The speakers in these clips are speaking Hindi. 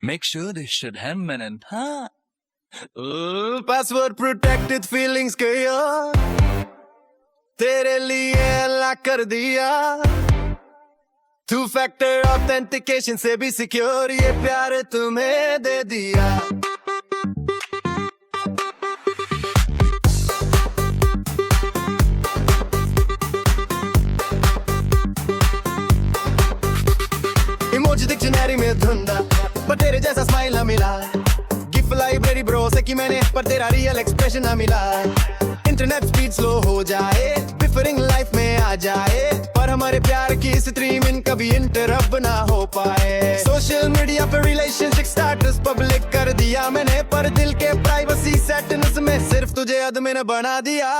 Make sure they should have men, हाँ. पासवर्ड प्रोटेक्टेड फीलिंग्स के यार तेरे लिए अल्लाह कर दिया टू फैक्टर ऑथेंटिकेशन से भी सिक्योर ये प्यार तुम्हें दे दिया इमोजी डिक्शनरी में धुंधा पर तेरे जैसा स्माइल ना मिला गिफ्ट लाइब्रेरी ब्रो से कि मैंने पर तेरा रियल एक्सप्रेशन ना मिला इंटरनेट स्पीड स्लो हो जाए बिफरिंग लाइफ में आ जाए पर हमारे प्यार की स्ट्रीमिंग कभी इंटरप्ट ना हो पाए सोशल मीडिया पर रिलेशनशिप स्टेटस पब्लिक कर दिया मैंने पर दिल के प्राइवेसी सेटिंग्स में सिर्फ तुझे एडमिन बना दिया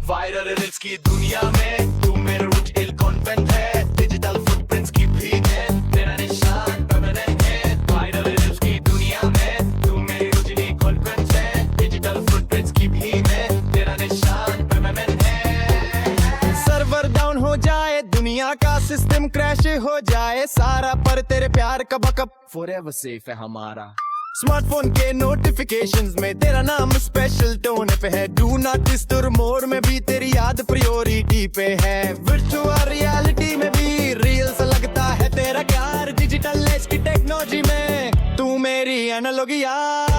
वायरल रील्स की दुनिया में तू मेरा रूट इल कॉन्वेंट है डिजिटल फुटप्रिंट्स की भीड़ है तेरा निशान परमानेंट है वायरल रील्स की दुनिया में तू मेरी रूट इल कॉन्वेंट है डिजिटल फुटप्रिंट्स की भीड़ है तेरा निशान परमानेंट है सर्वर डाउन हो जाए दुनिया का सिस्टम क्रैश हो जाए सारा पर तेरे प्यार का बैकअप फॉरएवर सेफ है हमारा स्मार्टफोन के नोटिफिकेशंस में तेरा नाम स्पेशल टोन पे है डू नॉट डिस्टर्ब मोड में भी तेरी याद प्रायोरिटी पे है वर्चुअल रियलिटी में भी रियल सा लगता है तेरा प्यार डिजिटल एज की टेक्नोलॉजी में तू मेरी एनालॉगी यार